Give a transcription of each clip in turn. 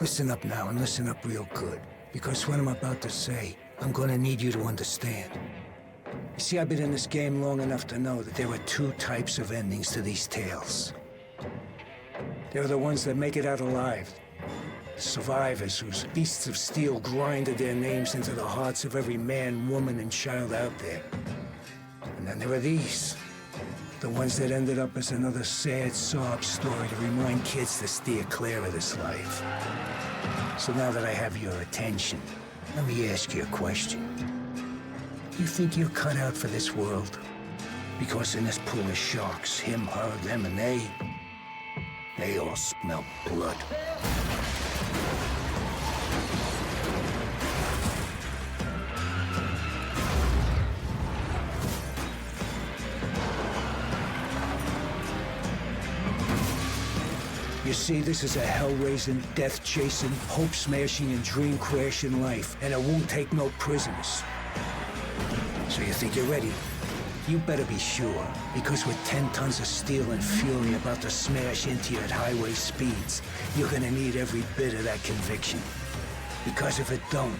Listen up now, and listen up real good. Because what I'm about to say, I'm gonna need you to understand. You see, I've been in this game long enough to know that there are two types of endings to these tales. There are the ones that make it out alive. Survivors whose beasts of steel grinded their names into the hearts of every man, woman, and child out there. And then there are these. The ones that ended up as another sad sob story to remind kids to steer clear of this life. So now that I have your attention, let me ask you a question. You think you're cut out for this world? Because in this pool of sharks, him, her, them, and they all smell blood. You see, this is a hell-raising, death-chasing, hope-smashing, and dream-crashing life, and it won't take no prisoners. So you think you're ready? You better be sure, because with 10 tons of steel and fury about to smash into you at highway speeds, you're gonna need every bit of that conviction. Because if it don't,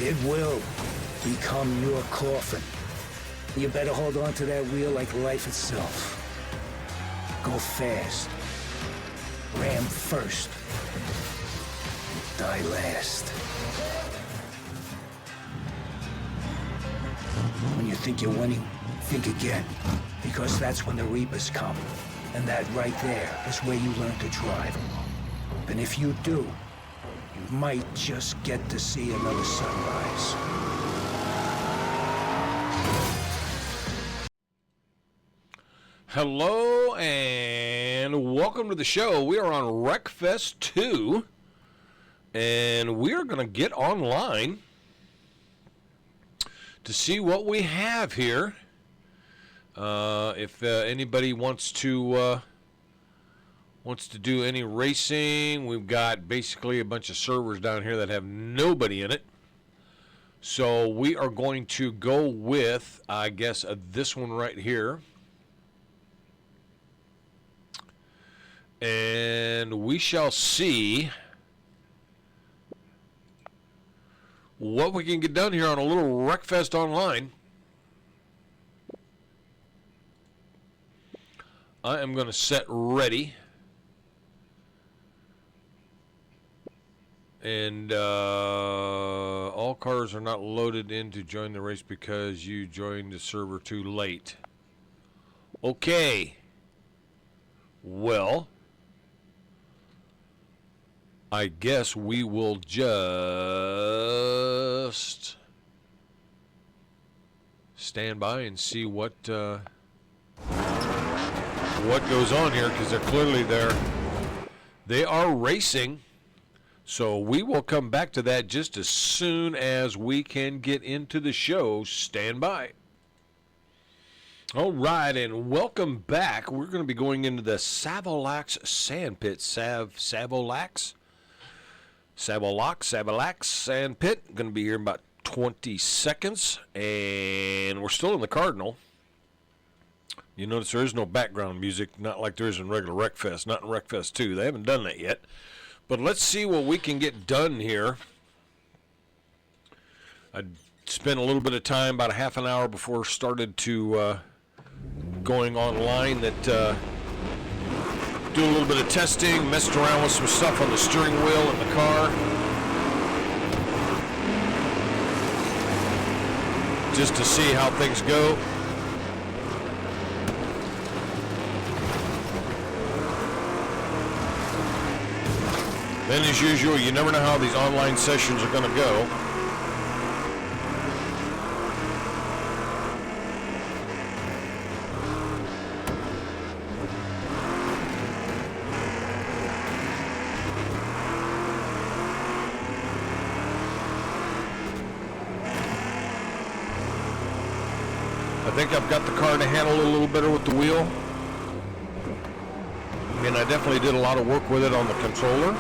it will become your coffin. You better hold on to that wheel like life itself. Go fast. Ram first. Die last. When you think you're winning, think again. Because that's when the Reapers come. And that right there is where you learn to drive. And if you do, you might just get to see another sunrise. Hello and welcome to the show. We are on WreckFest 2 and we are going to get online to see what we have here. If anybody wants to do any racing, we've got basically a bunch of servers down here that have nobody in it. So we are going to go with, I guess, this one right here. And we shall see what we can get done here on a little WreckFest Online. I am going to set ready. And all cars are not loaded in to join the race because you joined the server too late. Okay. Well, I guess we will just stand by and see what goes on here, because they're clearly there. They are racing, so we will come back to that just as soon as we can get into the show. Stand by. All right, and welcome back. We're going to be going into the Savolax Sand Pit. Savolax Sand Pit. Going to be here in about 20 seconds, and we're still in the Cardinal. You notice there is no background music, not like there is in regular WreckFest, not in WreckFest 2. They haven't done that yet. But let's see what we can get done here. I spent a little bit of time, about a half an hour before I started to going online, that do a little bit of testing, messed around with some stuff on the steering wheel in the car, just to see how things go. Then, as usual, you never know how these online sessions are going to go. I think I've got the car to handle it a little better with the wheel. And I definitely did a lot of work with it on the controller.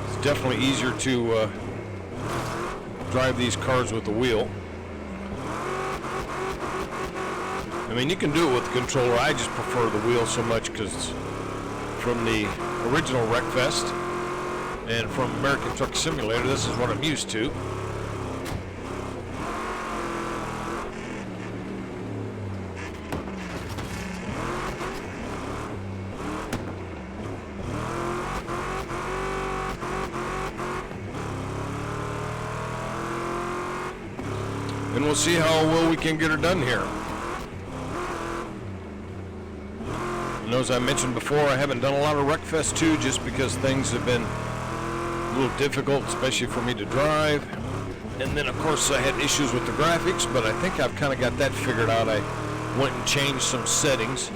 It's definitely easier to drive these cars with the wheel. I mean, you can do it with the controller. I just prefer the wheel so much because from the original WreckFest and from American Truck Simulator. This is what I'm used to. And we'll see how well we can get her done here. And as I mentioned before, I haven't done a lot of WreckFest 2 just because things have been a little difficult, especially for me to drive. And then, of course, I had issues with the graphics, but I think I've kind of got that figured out. I went and changed some settings.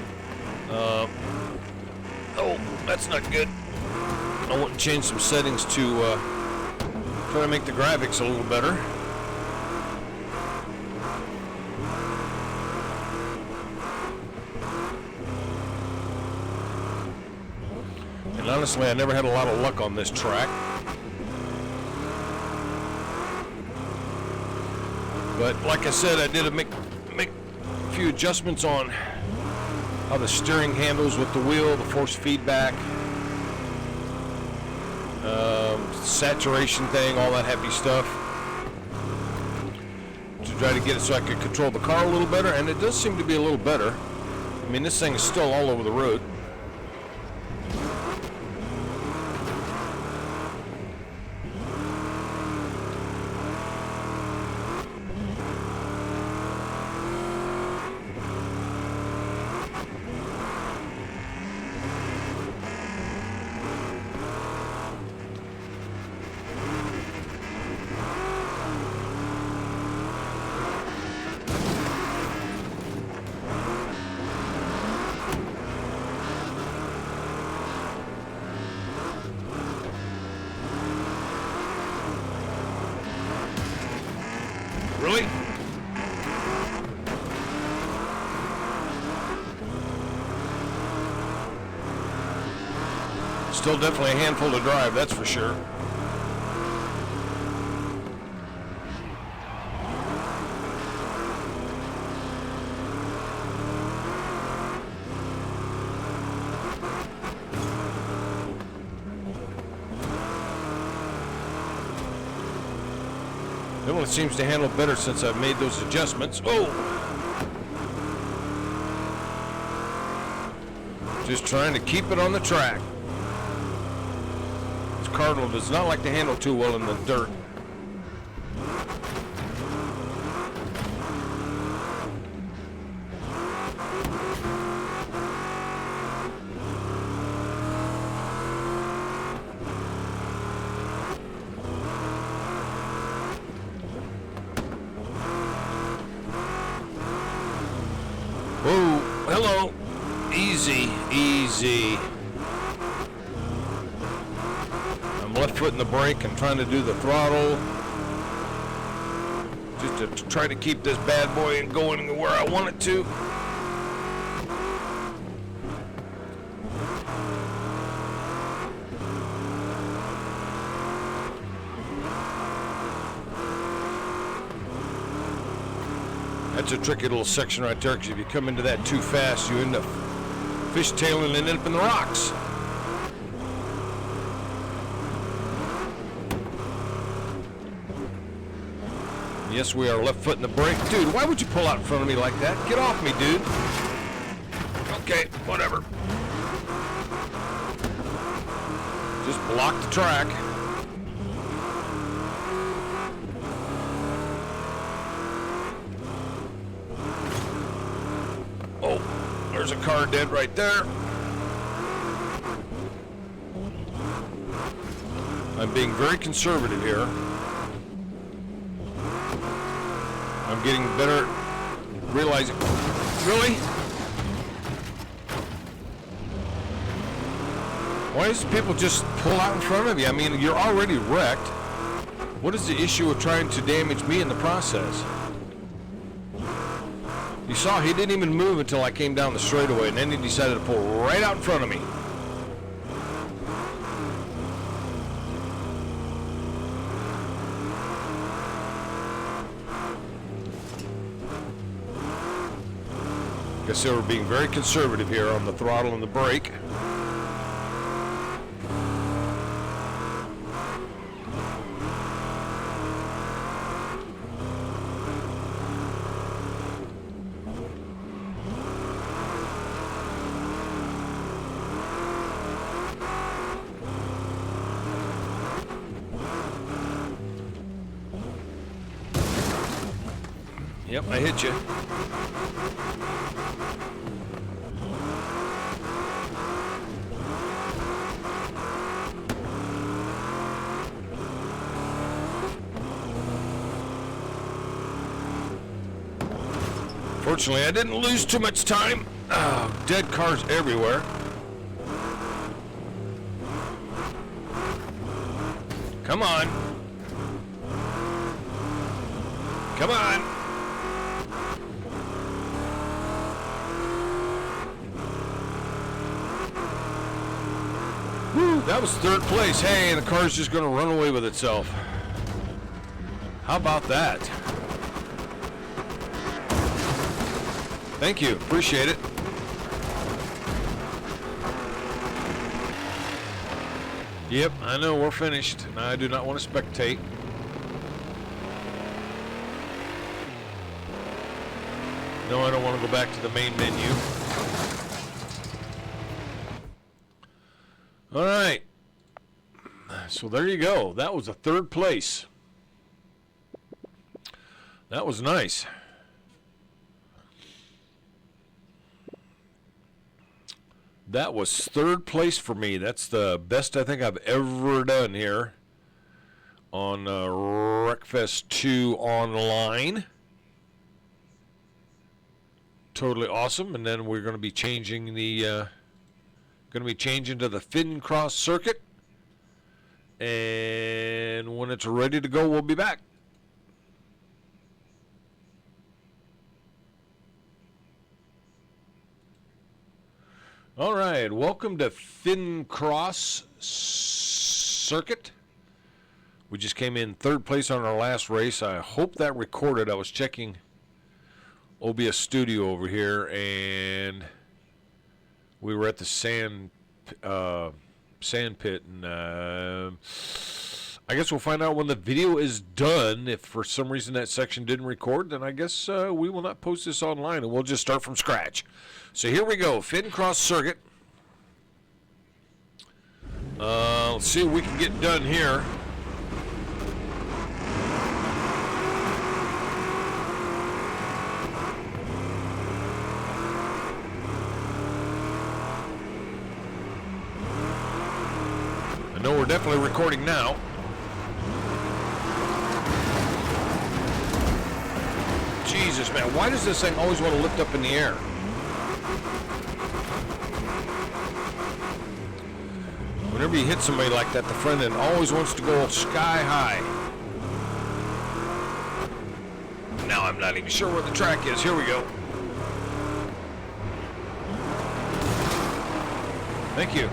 Oh, that's not good. I went and changed some settings to try to make the graphics a little better. And honestly, I never had a lot of luck on this track. But like I said, I did make a few adjustments on how the steering handles with the wheel, the force feedback, saturation thing, all that happy stuff, to try to get it so I could control the car a little better, and it does seem to be a little better. I mean, this thing is still all over the road. Really? Still definitely a handful to drive, that's for sure. That one seems to handle better since I've made those adjustments. Oh! Just trying to keep it on the track. This Cardinal does not like to handle too well in the dirt. Whoa, hello. Easy, easy. I'm left footing the brake and trying to do the throttle. Just to try to keep this bad boy going where I want it to. That's a tricky little section right there, because if you come into that too fast, you end up fishtailing and end up in the rocks. Yes, we are left foot in the brake. Dude, why would you pull out in front of me like that? Get off me, dude. Okay, whatever. Just block the track. Oh, there's a car dead right there. I'm being very conservative here. I'm getting better at realizing. Really? Why does people just pull out in front of you? I mean, you're already wrecked. What is the issue of trying to damage me in the process? You saw he didn't even move until I came down the straightaway, and then he decided to pull right out in front of me. Guess they were being very conservative here on the throttle and the brake. Yep, I hit you. Fortunately, I didn't lose too much time. Oh, dead cars everywhere. Come on. Come on. Woo, that was third place. Hey, the car's just going to run away with itself. How about that? Thank you. Appreciate it. Yep, I know we're finished. And I do not want to spectate. No, I don't want to go back to the main menu. All right. So there you go. That was a third place. That was nice. That was third place for me. That's the best I think I've ever done here on WreckFest 2 online. Totally awesome. And then we're going to be changing to the Fin Cross circuit. And when it's ready to go, we'll be back. All right, welcome to Fin Cross Circuit. We just came in third place on our last race. I hope that recorded. I was checking OBS Studio over here, and we were at the sand pit, and I guess we'll find out when the video is done. If for some reason that section didn't record, then I guess we will not post this online, and we'll just start from scratch. So here we go, Fin Cross Circuit. Let's see what we can get done here. I know we're definitely recording now. Jesus, man, why does this thing always want to lift up in the air? Whenever you hit somebody like that, the front end always wants to go sky high. Now I'm not even sure where the track is. Here we go. Thank you.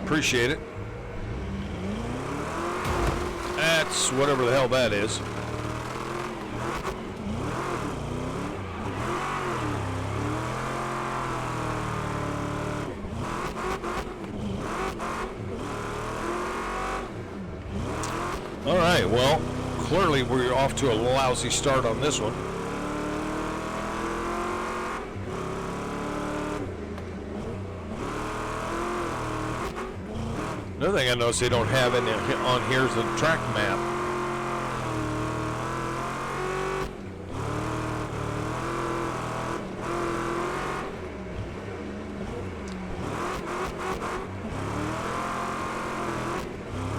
Appreciate it. That's whatever the hell that is. All right, well, clearly we're off to a lousy start on this one. Another thing I noticed they don't have on here is the track map.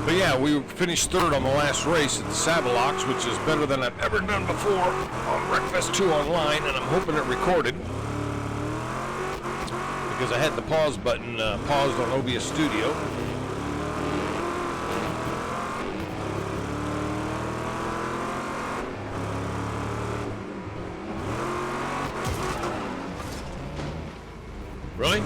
But yeah, we finished third on the last race at the Sabalocks, which is better than I've ever done before on WreckFest 2 online, and I'm hoping it recorded because I had the pause button paused on OBS Studio. Really?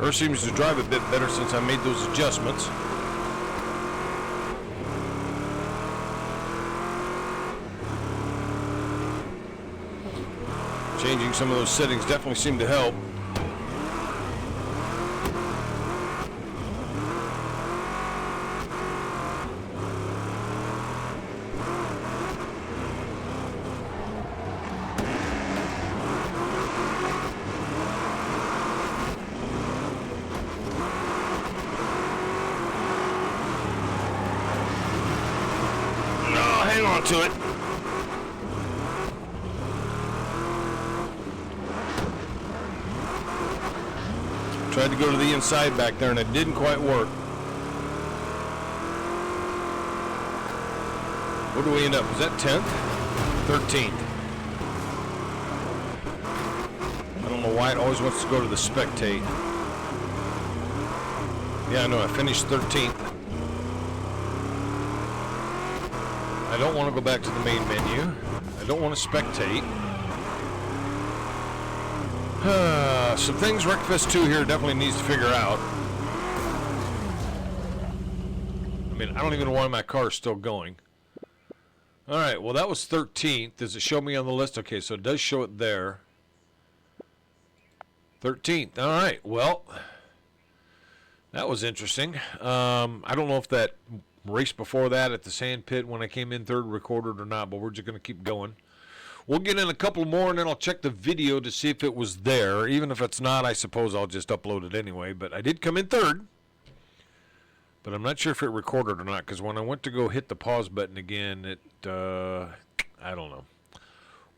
Her seems to drive a bit better since I made those adjustments. Changing some of those settings definitely seemed to help. Hang on to it. Tried to go to the inside back there and it didn't quite work. What do we end up? Was that 10th? 13th. I don't know why it always wants to go to the spectate. Yeah, I know, I finished 13th. I don't want to go back to the main menu. I don't want to spectate. Some things WreckFest 2 here definitely needs to figure out. I mean, I don't even know why my car is still going. Alright, well that was 13th. Does it show me on the list? Okay, so it does show it there. 13th. Alright, well, that was interesting. I don't know if that race before that at the sand pit when I came in third recorded or not, but we're just going to keep going. We'll get in a couple more and then I'll check the video to see if it was there. Even if it's not, I suppose I'll just upload it anyway. But I did come in third. But I'm not sure if it recorded or not because when I went to go hit the pause button again, it, I don't know.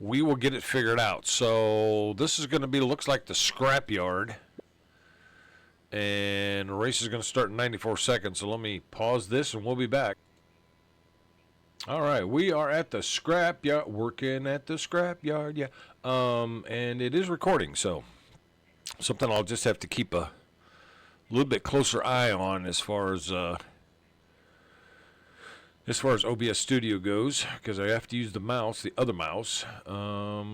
We will get it figured out. So this is going to be, looks like the scrapyard. And the race is going to start in 94 seconds. So let me pause this and we'll be back. All right, we are at the scrapyard, working at the scrapyard, yeah. And it is recording, so something I'll just have to keep a little bit closer eye on as far as OBS Studio goes, because I have to use the mouse, the other mouse,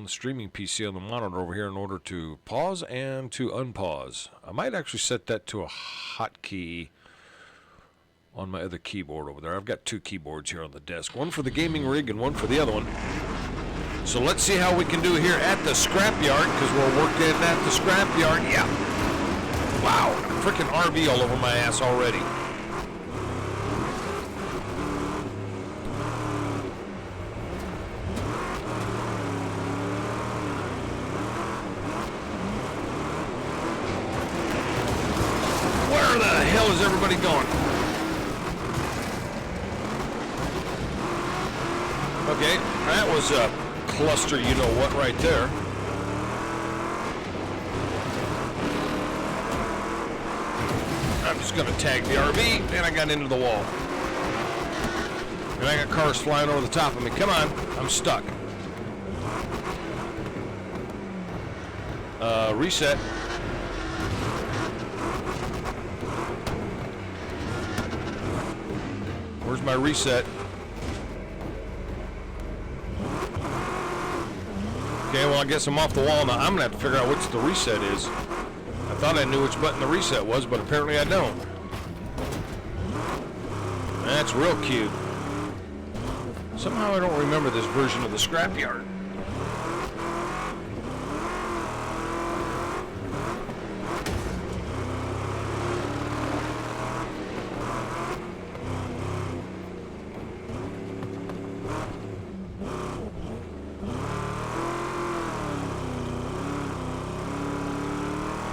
streaming PC on the monitor over here in order to pause and to unpause. I might actually set that to a hotkey on my other keyboard over there. I've got two keyboards here on the desk, one for the gaming rig and one for the other one. So let's see how we can do here at the scrapyard, because we're working at the scrapyard. Yeah. Wow, freaking RV all over my ass already. Where the hell is everybody going? Okay, that was a cluster, you know what, right there. I'm just going to tag the RV, and I got into the wall. And I got cars flying over the top of me. Come on, I'm stuck. Reset. Where's my reset? Okay, well, I guess I'm off the wall now. I'm going to have to figure out which the reset is. I thought I knew which button the reset was, but apparently I don't. That's real cute. Somehow I don't remember this version of the scrapyard.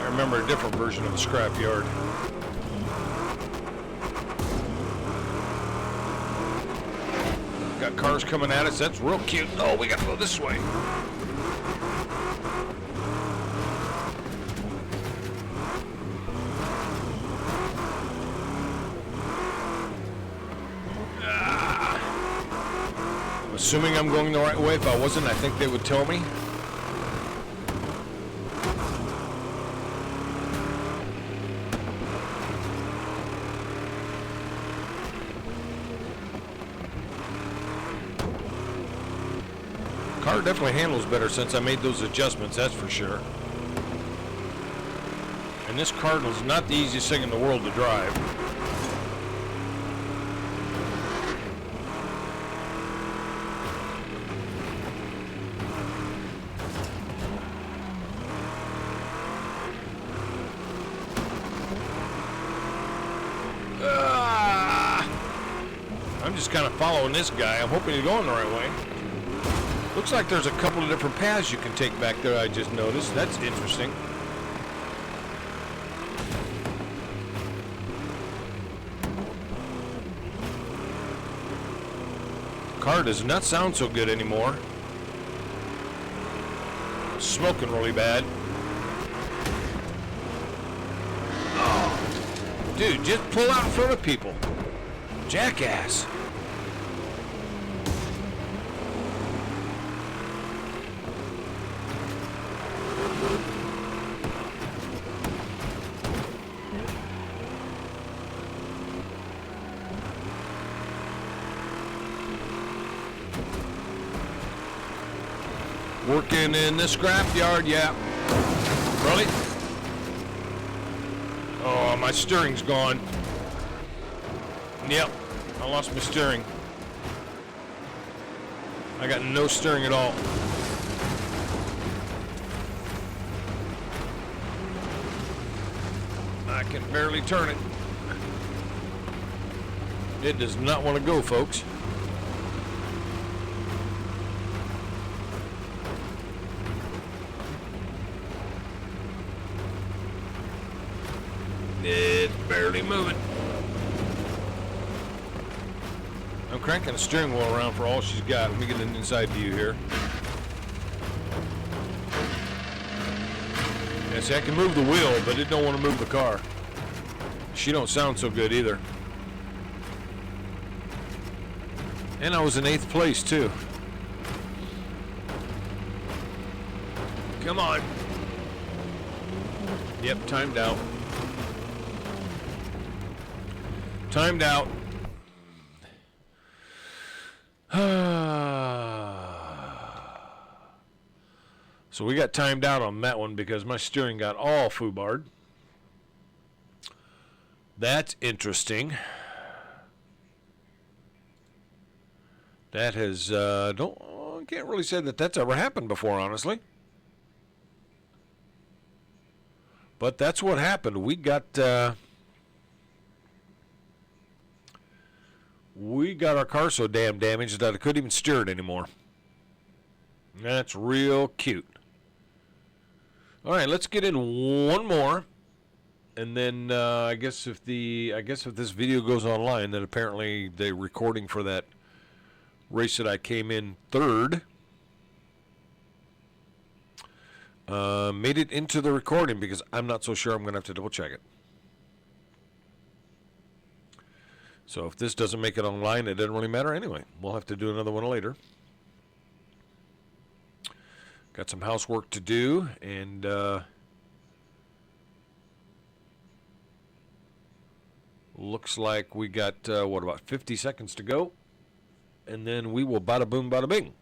I remember a different version of the scrapyard. Got cars coming at us. That's real cute. Oh, we got to go this way. I'm assuming I'm going the right way. If I wasn't, I think they would tell me. Car definitely handles better since I made those adjustments, that's for sure. And this Cardinal's not the easiest thing in the world to drive. I'm just kind of following this guy. I'm hoping he's going the right way. Looks like there's a couple of different paths you can take back there, I just noticed. That's interesting. Car does not sound so good anymore. Smoking really bad. Oh, dude, just pull out in front of people. Jackass. Working in this scrapyard, yeah. Really? Oh, my steering's gone. Yep, I lost my steering. I got no steering at all. I can barely turn it. It does not want to go, folks. It's barely moving. I'm cranking the steering wheel around for all she's got. Let me get an inside view here. Yeah, see, I can move the wheel, but it don't want to move the car. She don't sound so good either. And I was in 8th place, too. Come on. Yep, timed out. Timed out. So we got timed out on that one because my steering got all foobarred. That's interesting. That has can't really say that that's ever happened before, honestly. But that's what happened. We got our car so damn damaged that I couldn't even steer it anymore. That's real cute. All right, let's get in one more, and then I guess if this video goes online, then apparently the recording for that race that I came in 3rd made it into the recording, because I'm not so sure. I'm going to have to double check it. So if this doesn't make it online, it doesn't really matter anyway. We'll have to do another one later. Got some housework to do, and looks like we got, about 50 seconds to go, and then we will bada boom, bada bing.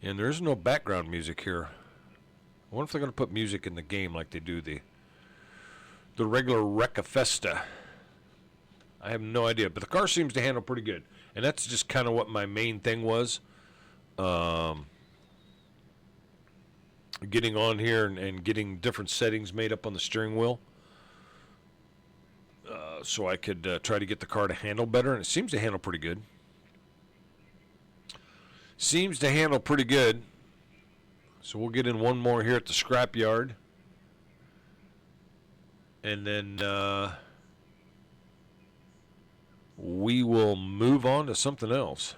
And there is no background music here. I wonder if they're going to put music in the game like they do the regular WreckFest. I have no idea, but the car seems to handle pretty good, and that's just kind of what my main thing was. Getting on here and getting different settings made up on the steering wheel, so I could try to get the car to handle better, and it seems to handle pretty good. Seems to handle pretty good. So we'll get in one more here at the scrapyard, and then we will move on to something else.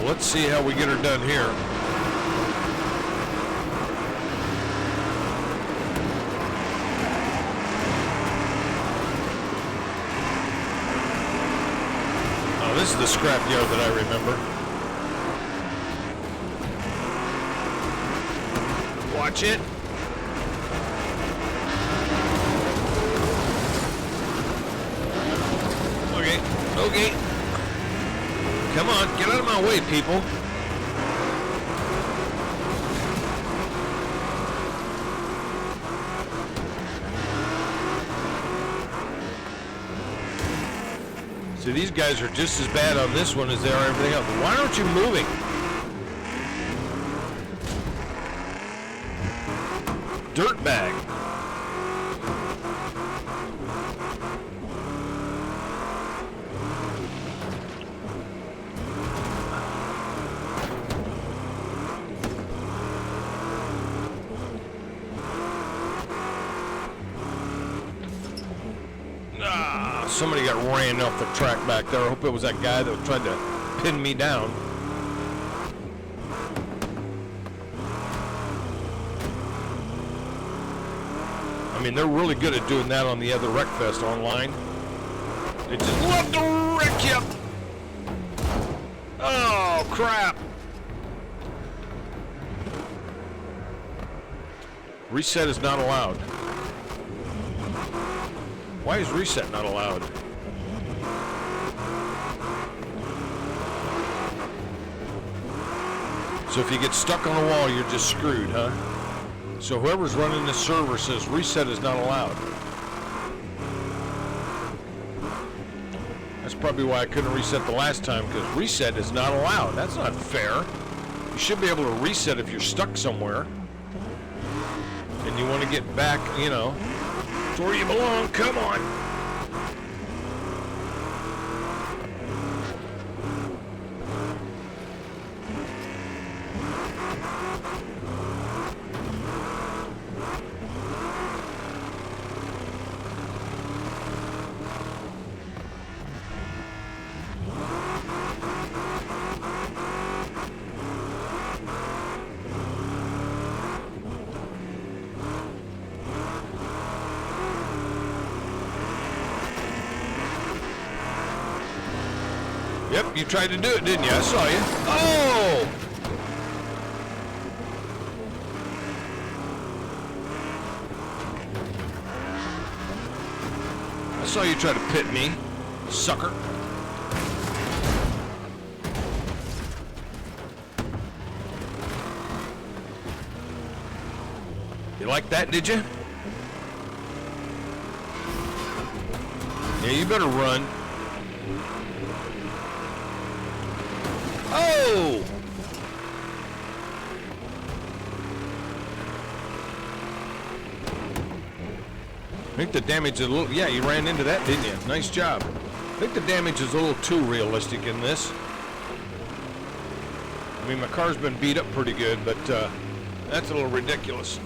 Let's see how we get her done here. Oh, this is the scrapyard that I remember. Watch it. Okay. tailgate. Come on, get out of my way, people. See, these guys are just as bad on this one as they are everything else. Why aren't you moving? Dirtbag. Somebody got ran off the track back there. I hope it was that guy that tried to pin me down. I mean, they're really good at doing that on the other WreckFest online. They just love to wreck you. Oh, crap. Reset is not allowed. Why is reset not allowed? So if you get stuck on a wall, you're just screwed, huh? So whoever's running this server says reset is not allowed. That's probably why I couldn't reset the last time, because reset is not allowed. That's not fair. You should be able to reset if you're stuck somewhere and you want to get back, you know, to where you belong. Come on. Yep, you tried to do it, didn't you? I saw you. Oh! I saw you try to pit me, sucker. You like that, did you? Yeah, you better run. Oh! I think the damage is a little... Yeah, you ran into that, didn't you? Nice job. I think the damage is a little too realistic in this. I mean, my car's been beat up pretty good, but that's a little ridiculous.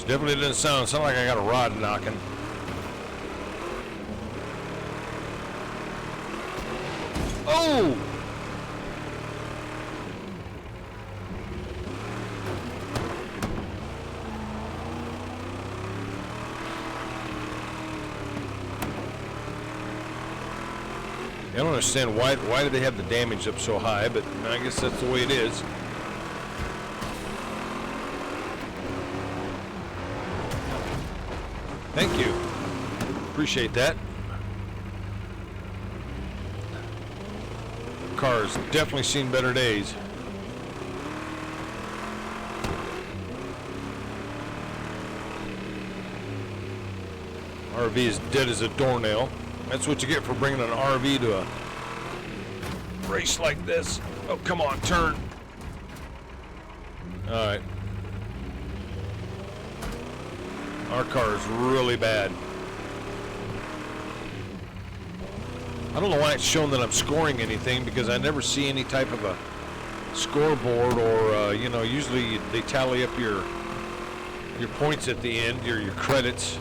Definitely didn't sound like I got a rod knocking. Oh! I don't understand why do they have the damage up so high, but I guess that's the way it is. Thank you. Appreciate that. The car's definitely seen better days. RV is dead as a doornail. That's what you get for bringing an RV to a race like this. Oh, come on, turn. All right. Our car is really bad. I don't know why it's shown that I'm scoring anything, because I never see any type of a scoreboard or, you know, usually they tally up your points at the end, your credits,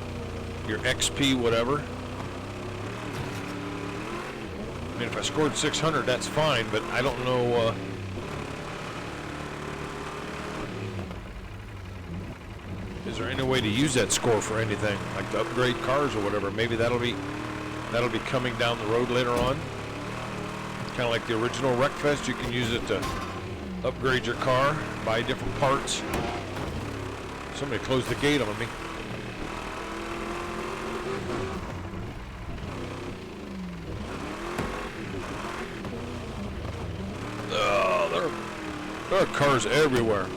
your XP, whatever. I mean, if I scored 600, that's fine, but I don't know... Is there any way to use that score for anything, like to upgrade cars or whatever? Maybe that'll be coming down the road later on. Kind of like the original WreckFest, you can use it to upgrade your car, buy different parts. Somebody closed the gate on me. Oh, there are cars everywhere.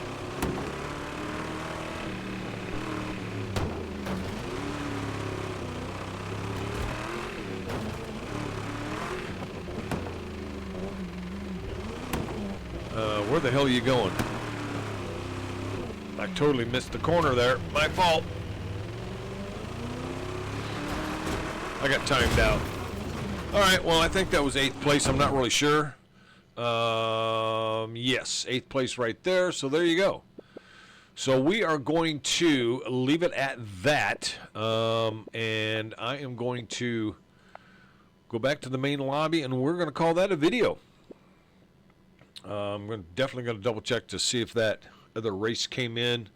Where the hell are you going? I totally missed the corner there. My fault. I got timed out. All right, well, I think that was 8th place. I'm not really sure. Yes, 8th place right there. So there you go. So we are going to leave it at that. And I am going to go back to the main lobby, and we're going to call that a video. I'm definitely going to double check to see if that other race came in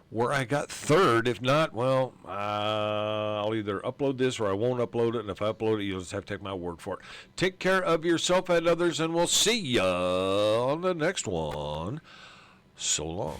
where I got 3rd. If not, well, I'll either upload this or I won't upload it. And if I upload it, you'll just have to take my word for it. Take care of yourself and others, and we'll see ya on the next one. So long.